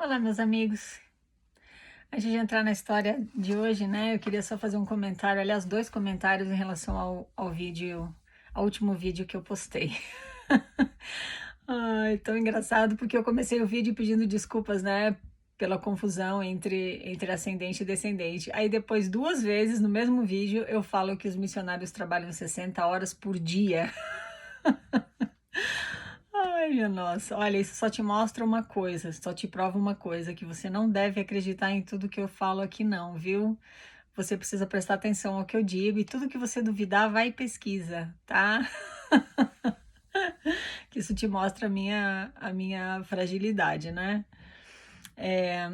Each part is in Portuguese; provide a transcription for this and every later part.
Olá, meus amigos. Antes de entrar na história de hoje, né, eu queria só fazer um comentário, aliás, dois comentários em relação ao vídeo, ao último vídeo que eu postei. Ai, tão engraçado, porque eu comecei o vídeo pedindo desculpas, né, pela confusão entre ascendente e descendente. Aí depois, duas vezes no mesmo vídeo, eu falo que os missionários trabalham 60 horas por dia. Ai, minha nossa, olha, isso só te mostra uma coisa, só te prova uma coisa, que você não deve acreditar em tudo que eu falo aqui não, viu? Você precisa prestar atenção ao que eu digo e tudo que você duvidar, vai e pesquisa, tá? Que isso te mostra a minha fragilidade, né? É...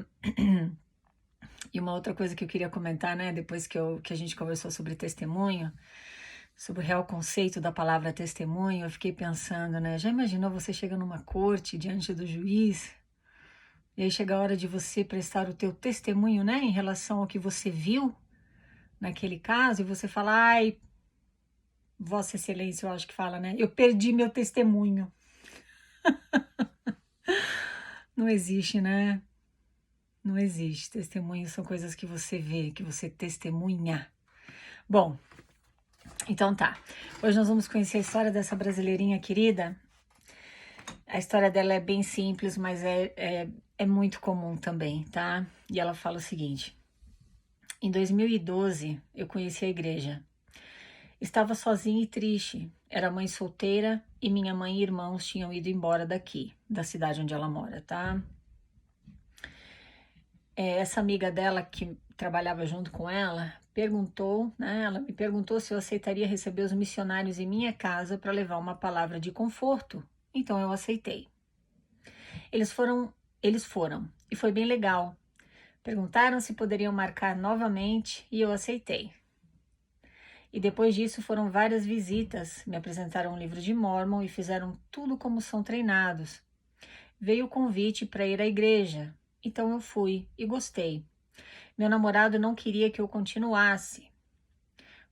E uma outra coisa que eu queria comentar, né, depois que a gente conversou sobre testemunho, sobre o real conceito da palavra testemunho, eu fiquei pensando, né, já imaginou você chega numa corte diante do juiz, e aí chega a hora de você prestar o teu testemunho, né, em relação ao que você viu naquele caso, e você fala, ai, Vossa Excelência, eu acho que fala, né, eu perdi meu testemunho. Não existe, né? Não existe. Testemunhos são coisas que você vê, que você testemunha. Bom, então tá. Hoje nós vamos conhecer a história dessa brasileirinha querida. A história dela é bem simples, mas é muito comum também, tá? E ela fala o seguinte: em 2012, eu conheci a igreja. Estava sozinha e triste. Era mãe solteira e minha mãe e irmãos tinham ido embora daqui, da cidade onde ela mora, tá? Essa amiga dela que trabalhava junto com ela perguntou, né? Ela me perguntou se eu aceitaria receber os missionários em minha casa para levar uma palavra de conforto. Então eu aceitei. Eles foram, eles foram e foi bem legal. Perguntaram se poderiam marcar novamente e eu aceitei. E depois disso foram várias visitas, me apresentaram um livro de Mórmon e fizeram tudo como são treinados. Veio o convite para ir à igreja, então eu fui e gostei. Meu namorado não queria que eu continuasse,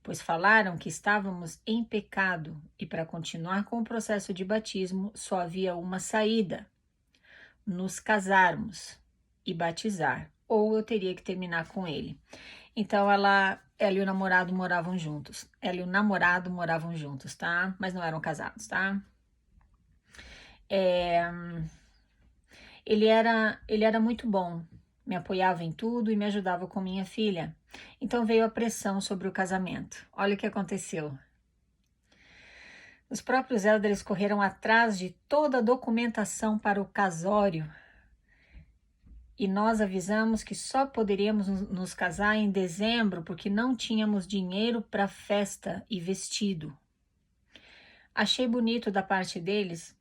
pois falaram que estávamos em pecado e para continuar com o processo de batismo só havia uma saída: nos casarmos e batizar, ou eu teria que terminar com ele. Então ela e o namorado moravam juntos. Ela e o namorado moravam juntos, tá? Mas não eram casados, tá? Ele era muito bom, me apoiava em tudo e me ajudava com minha filha. Então veio a pressão sobre o casamento. Olha o que aconteceu. Os próprios elders correram atrás de toda a documentação para o casório e nós avisamos que só poderíamos nos casar em dezembro porque não tínhamos dinheiro para festa e vestido. Achei bonito da parte deles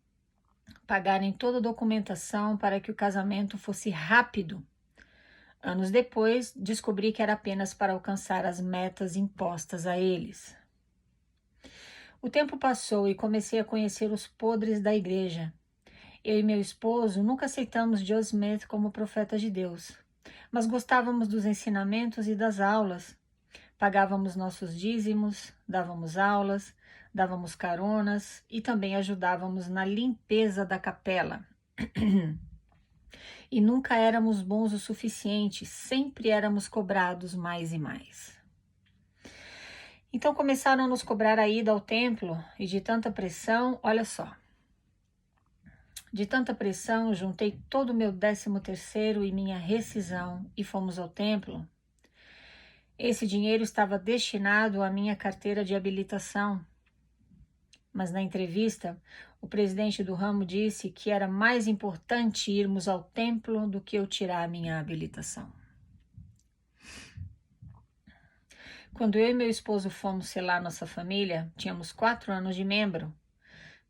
pagarem toda a documentação para que o casamento fosse rápido. Anos depois, descobri que era apenas para alcançar as metas impostas a eles. O tempo passou e comecei a conhecer os podres da igreja. Eu e meu esposo nunca aceitamos Joe Smith como profeta de Deus, mas gostávamos dos ensinamentos e das aulas. Pagávamos nossos dízimos, dávamos aulas, dávamos caronas e também ajudávamos na limpeza da capela. E nunca éramos bons o suficiente, sempre éramos cobrados mais e mais. Então começaram a nos cobrar a ida ao templo e de tanta pressão, olha só. De tanta pressão, juntei todo o meu 13º e minha rescisão e fomos ao templo. Esse dinheiro estava destinado à minha carteira de habilitação. Mas na entrevista, o presidente do ramo disse que era mais importante irmos ao templo do que eu tirar a minha habilitação. Quando eu e meu esposo fomos selar nossa família, tínhamos 4 anos de membro.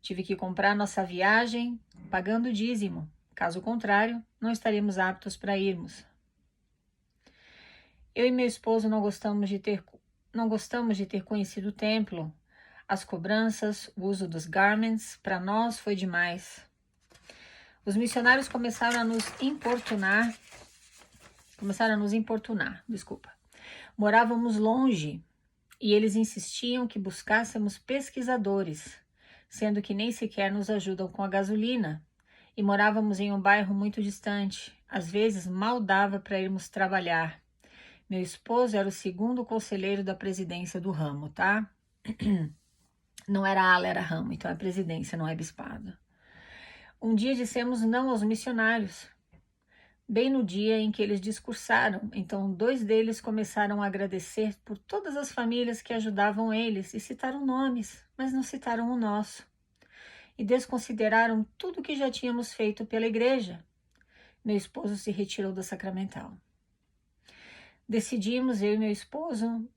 Tive que comprar nossa viagem pagando o dízimo. Caso contrário, não estaríamos aptos para irmos. Eu e meu esposo não gostamos de ter conhecido o templo. As cobranças, o uso dos garments, para nós foi demais. Os missionários começaram a nos importunar, desculpa. Morávamos longe e eles insistiam que buscássemos pesquisadores, sendo que nem sequer nos ajudam com a gasolina, e morávamos em um bairro muito distante. Às vezes mal dava para irmos trabalhar. Meu esposo era o segundo conselheiro da presidência do ramo, tá? Não era ala, era ramo, então é presidência, não é bispado. Um dia dissemos não aos missionários, bem no dia em que eles discursaram. Então, 2 deles começaram a agradecer por todas as famílias que ajudavam eles e citaram nomes, mas não citaram o nosso. E desconsideraram tudo que já tínhamos feito pela igreja. Meu esposo se retirou da sacramental. Decidimos, eu e meu esposo,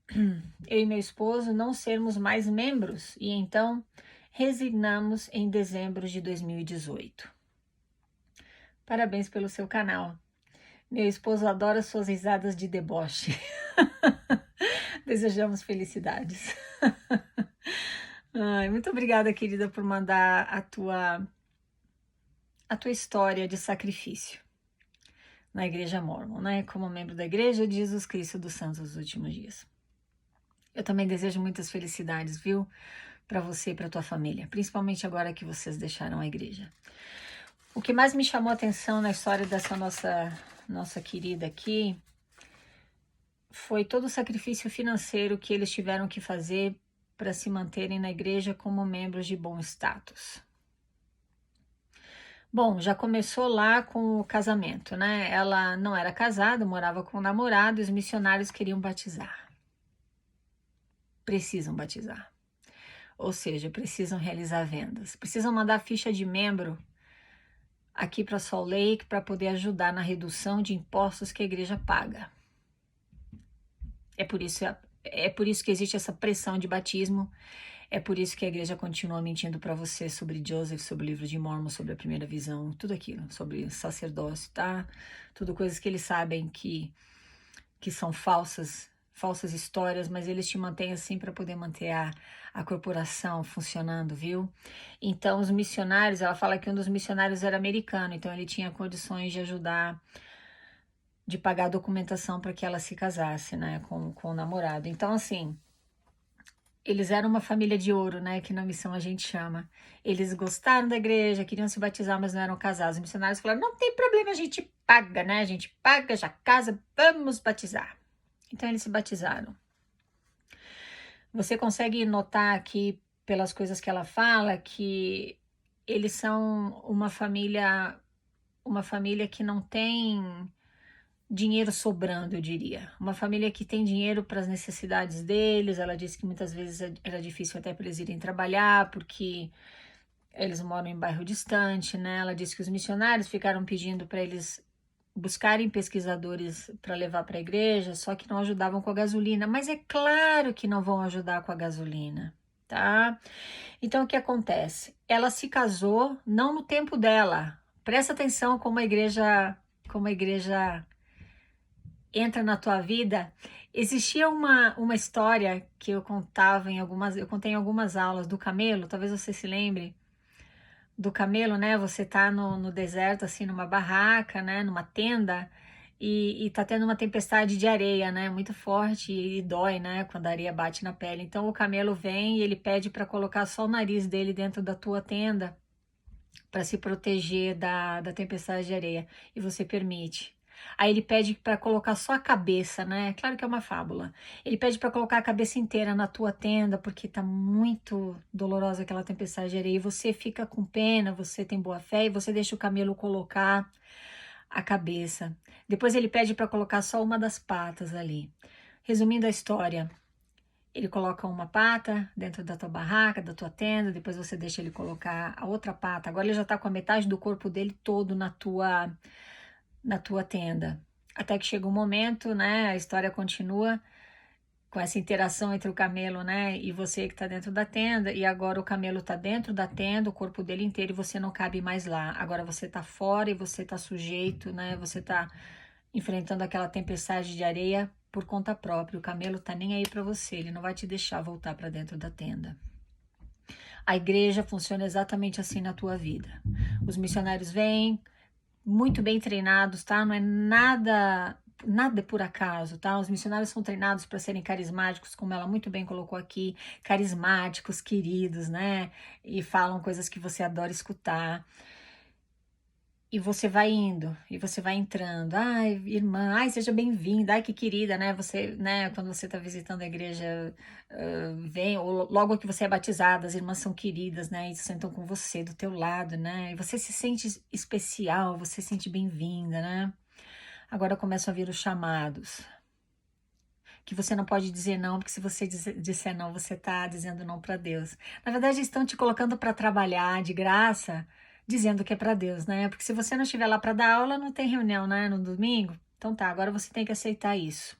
não sermos mais membros e então resignamos em dezembro de 2018. Parabéns pelo seu canal. Meu esposo adora suas risadas de deboche. Desejamos felicidades. Ai, muito obrigada, querida, por mandar a tua história de sacrifício na Igreja Mórmon, né? Como membro da Igreja de Jesus Cristo dos Santos dos Últimos Dias. Eu também desejo muitas felicidades, viu? Para você e para tua família, principalmente agora que vocês deixaram a igreja. O que mais me chamou a atenção na história dessa nossa querida aqui foi todo o sacrifício financeiro que eles tiveram que fazer para se manterem na igreja como membros de bom status. Bom, já começou lá com o casamento, né? Ela não era casada, morava com o namorado e os missionários queriam batizar. Precisam batizar. Ou seja, precisam realizar vendas. Precisam mandar ficha de membro aqui para Salt Lake para poder ajudar na redução de impostos que a igreja paga. É por isso que existe essa pressão de batismo. É por isso que a igreja continua mentindo para você sobre Joseph, sobre o livro de Mormon, sobre a primeira visão, tudo aquilo, sobre sacerdócio, tá? Tudo coisas que eles sabem que são falsas histórias, mas eles te mantêm assim para poder manter a corporação funcionando, viu? Então, os missionários, ela fala que um dos missionários era americano, então ele tinha condições de ajudar, de pagar a documentação para que ela se casasse, né, com o namorado. Então, assim, eles eram uma família de ouro, né, que na missão a gente chama. Eles gostaram da igreja, queriam se batizar, mas não eram casados. Os missionários falaram, não tem problema, a gente paga, né, a gente paga, já casa, vamos batizar. Então, eles se batizaram. Você consegue notar aqui, pelas coisas que ela fala, que eles são uma família que não tem dinheiro sobrando, eu diria. Uma família que tem dinheiro para as necessidades deles. Ela disse que muitas vezes era difícil até para eles irem trabalhar, porque eles moram em bairro distante, né? Ela disse que os missionários ficaram pedindo para eles buscarem pesquisadores para levar para a igreja, só que não ajudavam com a gasolina. Mas é claro que não vão ajudar com a gasolina, tá? Então, o que acontece? Ela se casou não no tempo dela. Presta atenção como a igreja entra na tua vida. Existia uma história que eu contava eu contei em algumas aulas do camelo, talvez você se lembre do camelo, né? Você tá no deserto, assim, numa barraca, né? Numa tenda, e tá tendo uma tempestade de areia, né? Muito forte e dói, né? Quando a areia bate na pele. Então o camelo vem e ele pede para colocar só o nariz dele dentro da tua tenda para se proteger da tempestade de areia. E você permite. Aí ele pede para colocar só a cabeça, né? Claro que é uma fábula. Ele pede para colocar a cabeça inteira na tua tenda, porque tá muito dolorosa aquela tempestade de areia. E você fica com pena, você tem boa fé e você deixa o camelo colocar a cabeça. Depois ele pede para colocar só uma das patas ali. Resumindo a história, ele coloca uma pata dentro da tua barraca, da tua tenda, depois você deixa ele colocar a outra pata. Agora ele já tá com a metade do corpo dele todo na tua tenda. Até que chega um momento, né, a história continua com essa interação entre o camelo, né, e você que tá dentro da tenda, e agora o camelo tá dentro da tenda, o corpo dele inteiro, e você não cabe mais lá. Agora você tá fora e você tá sujeito, né, você tá enfrentando aquela tempestade de areia por conta própria. O camelo tá nem aí para você, ele não vai te deixar voltar para dentro da tenda. A igreja funciona exatamente assim na tua vida. Os missionários vêm muito bem treinados, tá? Não é nada por acaso, tá? Os missionários são treinados para serem carismáticos, como ela muito bem colocou aqui, carismáticos, queridos, né? E falam coisas que você adora escutar. E você vai indo, e você vai entrando. Ai, irmã, ai, seja bem-vinda, ai, que querida, né? Você, né, quando você está visitando a igreja, vem, ou logo que você é batizada, as irmãs são queridas, né? E sentam com você, do teu lado, né? E você se sente especial, você se sente bem-vinda, né? Agora começam a vir os chamados, que você não pode dizer não, porque se você disser não, você está dizendo não para Deus. Na verdade, estão te colocando para trabalhar de graça, dizendo que é para Deus, né? Porque se você não estiver lá para dar aula, não tem reunião, né? No domingo. Então tá, agora você tem que aceitar isso.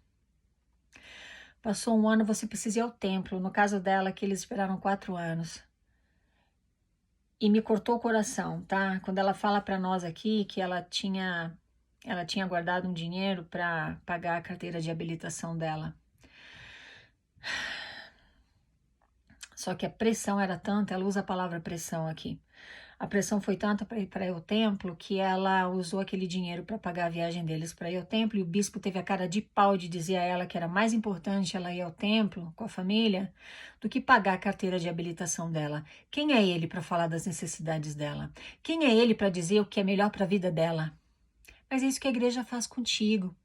Passou um ano, você precisa ir ao templo. No caso dela, que eles esperaram 4 anos. E me cortou o coração, tá? Quando ela fala para nós aqui que ela tinha guardado um dinheiro para pagar a carteira de habilitação dela. Só que a pressão era tanta, ela usa a palavra pressão aqui. A pressão foi tanta para ir para o templo que ela usou aquele dinheiro para pagar a viagem deles para ir ao templo. E o bispo teve a cara de pau de dizer a ela que era mais importante ela ir ao templo com a família do que pagar a carteira de habilitação dela. Quem é ele para falar das necessidades dela? Quem é ele para dizer o que é melhor para a vida dela? Mas é isso que a igreja faz contigo.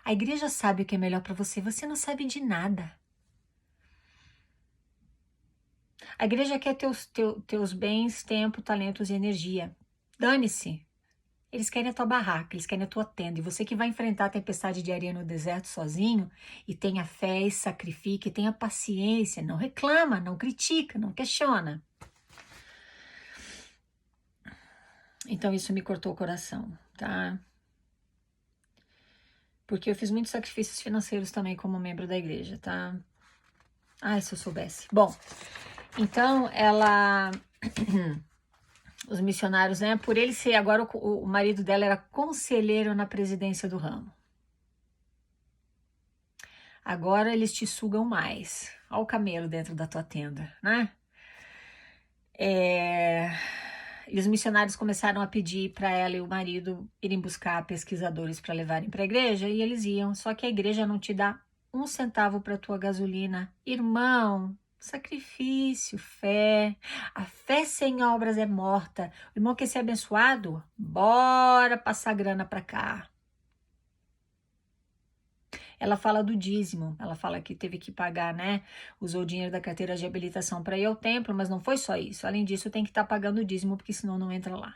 A igreja sabe o que é melhor para você, você não sabe de nada. A igreja quer teus bens, tempo, talentos e energia. Dane-se. Eles querem a tua barraca, eles querem a tua tenda. E você que vai enfrentar a tempestade de areia no deserto sozinho, e tenha fé e sacrifique, tenha paciência, não reclama, não critica, não questiona. Então isso me cortou o coração, tá? Porque eu fiz muitos sacrifícios financeiros também como membro da igreja, tá? Ai, se eu soubesse. Bom, então ela... Os missionários, né? Por ele ser agora, o marido dela era conselheiro na presidência do ramo. Agora eles te sugam mais. Olha o camelo dentro da tua tenda, né? E os missionários começaram a pedir para ela e o marido irem buscar pesquisadores para levarem para a igreja, e eles iam. Só que a igreja não te dá 1 centavo para tua gasolina. Irmão, sacrifício, fé. A fé sem obras é morta. O irmão quer ser abençoado? Bora passar grana para cá. Ela fala do dízimo, ela fala que teve que pagar, né? Usou o dinheiro da carteira de habilitação para ir ao templo, mas não foi só isso. Além disso, tem que estar pagando o dízimo, porque senão não entra lá.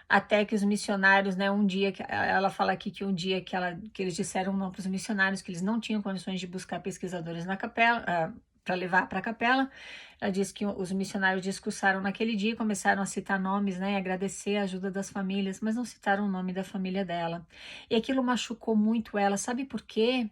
Até que os missionários, né, um dia, ela fala aqui que um dia que eles disseram não para os missionários, que eles não tinham condições de buscar pesquisadores na capela, para levar para a capela. Ela disse que os missionários discursaram naquele dia e começaram a citar nomes, né, agradecer a ajuda das famílias, mas não citaram o nome da família dela. E aquilo machucou muito ela, sabe por quê?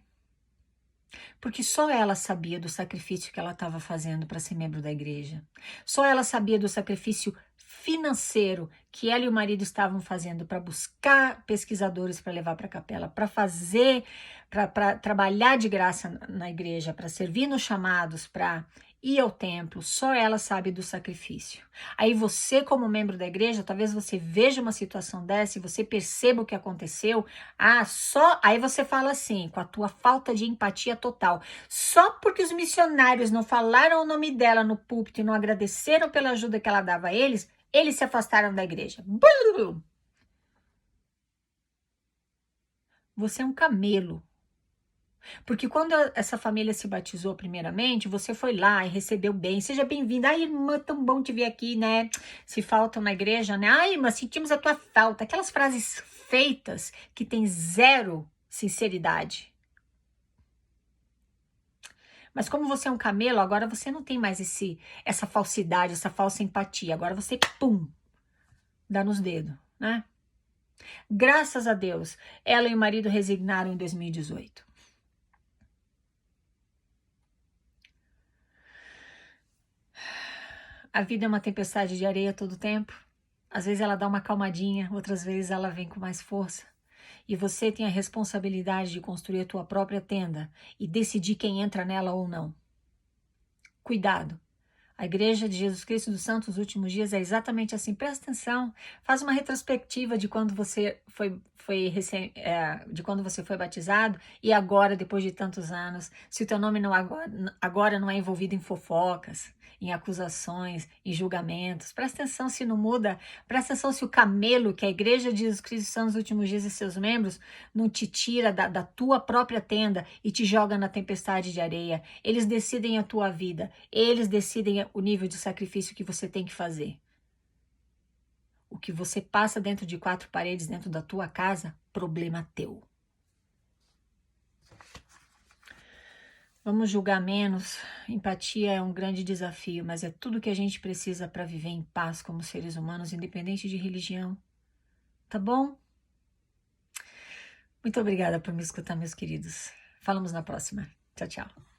Porque só ela sabia do sacrifício que ela estava fazendo para ser membro da igreja. Só ela sabia do sacrifício financeiro que ela e o marido estavam fazendo para buscar pesquisadores para levar para a capela, para fazer, para trabalhar de graça na igreja, para servir nos chamados, para ir ao templo. Só ela sabe do sacrifício. Aí você, como membro da igreja, talvez você veja uma situação dessa e você perceba o que aconteceu. Aí você fala assim, com a tua falta de empatia total. Só porque os missionários não falaram o nome dela no púlpito e não agradeceram pela ajuda que ela dava a eles se afastaram da igreja. Você é um camelo. Porque quando essa família se batizou primeiramente, você foi lá e recebeu bem. Seja bem-vinda. Ai, irmã, tão bom te ver aqui, né? Se faltam na igreja, né? Ai, irmã, sentimos a tua falta. Aquelas frases feitas que tem zero sinceridade. Mas como você é um camelo, agora você não tem mais essa falsidade, essa falsa empatia. Agora você, pum, dá nos dedos, né? Graças a Deus, ela e o marido resignaram em 2018. A vida é uma tempestade de areia todo tempo. Às vezes ela dá uma calmadinha, outras vezes ela vem com mais força. E você tem a responsabilidade de construir a tua própria tenda e decidir quem entra nela ou não. Cuidado. A Igreja de Jesus Cristo dos Santos dos Últimos Dias é exatamente assim. Presta atenção, faz uma retrospectiva de quando você de quando você foi batizado e agora, depois de tantos anos, se o teu nome não agora não é envolvido em fofocas, em acusações, em julgamentos. Presta atenção se não muda. Presta atenção se o camelo que a Igreja de Jesus Cristo são nos últimos dias e seus membros não te tira da tua própria tenda e te joga na tempestade de areia. Eles decidem a tua vida. Eles decidem o nível de sacrifício que você tem que fazer. O que você passa dentro de 4 paredes, dentro da tua casa, problema teu. Vamos julgar menos. Empatia é um grande desafio, mas é tudo que a gente precisa para viver em paz como seres humanos, independente de religião. Tá bom? Muito obrigada por me escutar, meus queridos. Falamos na próxima. Tchau, tchau.